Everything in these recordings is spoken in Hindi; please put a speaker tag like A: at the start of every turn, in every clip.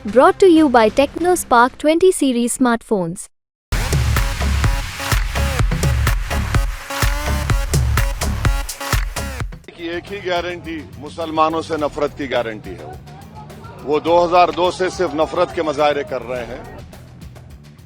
A: Brought to you by TechnoSpark 20 series smartphones.
B: एक ही गारंटी मुसलमानों से नफरत की गारंटी है। वो 2002 से सिर्फ नफरत के मुजाहरे कर रहे हैं।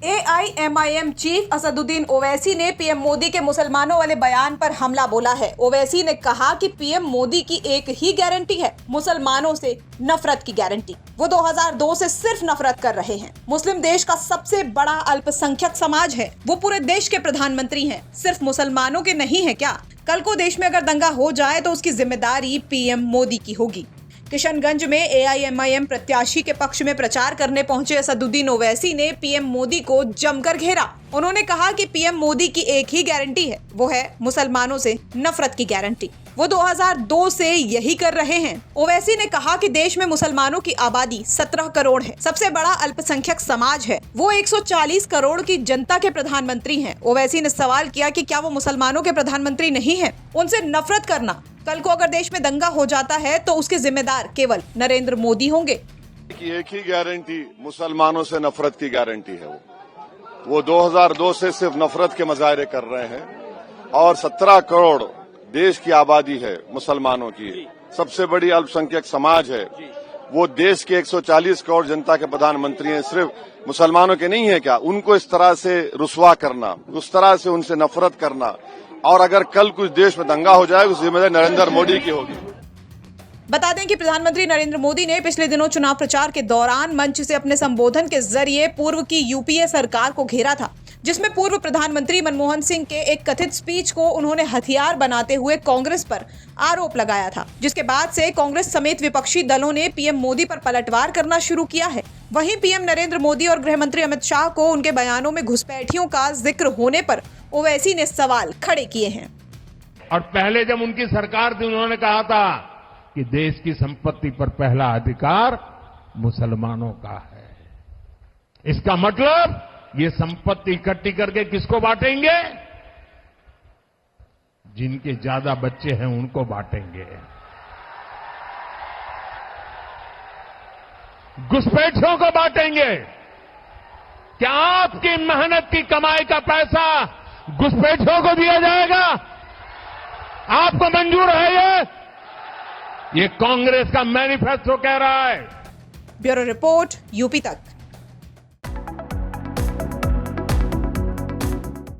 C: AIMIM चीफ असदुद्दीन ओवैसी ने पीएम मोदी के मुसलमानों वाले बयान पर हमला बोला है। ओवैसी ने कहा कि पीएम मोदी की एक ही गारंटी है, मुसलमानों से नफरत की गारंटी। वो 2002 से सिर्फ नफरत कर रहे हैं। मुस्लिम देश का सबसे बड़ा अल्पसंख्यक समाज है। वो पूरे देश के प्रधानमंत्री हैं, सिर्फ मुसलमानों के नहीं है क्या? कल को देश में अगर दंगा हो जाए तो उसकी जिम्मेदारी पीएम मोदी की होगी। किशनगंज में AIMIM प्रत्याशी के पक्ष में प्रचार करने पहुंचे असदुद्दीन ओवैसी ने पीएम मोदी को जमकर घेरा। उन्होंने कहा कि पीएम मोदी की एक ही गारंटी है, वो है मुसलमानों से नफरत की गारंटी। वो 2002 से यही कर रहे हैं। ओवैसी ने कहा कि देश में मुसलमानों की आबादी 17 करोड़ है, सबसे बड़ा अल्पसंख्यक समाज है। वो 140 करोड़ की जनता के प्रधानमंत्री हैं। ओवैसी ने सवाल किया कि क्या वो मुसलमानों के प्रधानमंत्री नहीं हैं? उनसे नफरत करना, कल को अगर देश में दंगा हो जाता है तो उसके जिम्मेदार केवल नरेंद्र मोदी होंगे।
B: एक ही गारंटी मुसलमानों से नफरत की गारंटी है। वो 2002 से सिर्फ नफरत के मुजाहरे कर रहे हैं और 17 करोड़ देश की आबादी है मुसलमानों की, सबसे बड़ी अल्पसंख्यक समाज है। वो देश के 140 करोड़ जनता के प्रधानमंत्री हैं, सिर्फ मुसलमानों के नहीं है क्या? उनको इस तरह से रुसवा करना, उस तरह से उनसे नफरत करना, और अगर कल कुछ देश में दंगा हो जाए उस जिम्मेदारी नरेंद्र मोदी की होगी।
C: बता दें कि प्रधानमंत्री नरेंद्र मोदी ने पिछले दिनों चुनाव प्रचार के दौरान मंच से अपने संबोधन के जरिए पूर्व की यूपीए सरकार को घेरा था, जिसमें पूर्व प्रधानमंत्री मनमोहन सिंह के एक कथित स्पीच को उन्होंने हथियार बनाते हुए कांग्रेस पर आरोप लगाया था, जिसके बाद से कांग्रेस समेत विपक्षी दलों ने पीएम मोदी पर पलटवार करना शुरू किया है। वहीं पीएम नरेंद्र मोदी और गृह मंत्री अमित शाह को उनके बयानों में घुसपैठियों का जिक्र होने पर ओवैसी ने सवाल खड़े किए हैं।
D: और पहले जब उनकी सरकार थी उन्होंने कहा था कि देश की संपत्ति पर पहला अधिकार मुसलमानों का है। इसका मतलब ये संपत्ति इकट्ठी करके किसको बांटेंगे? जिनके ज्यादा बच्चे हैं उनको बांटेंगे। घुसपैठियों को बांटेंगे। क्या आपकी मेहनत की कमाई का पैसा घुसपैठियों को दिया जाएगा? आपको मंजूर है? ये कांग्रेस का मैनिफेस्टो कह रहा है।
C: ब्यूरो रिपोर्ट, यूपी तक।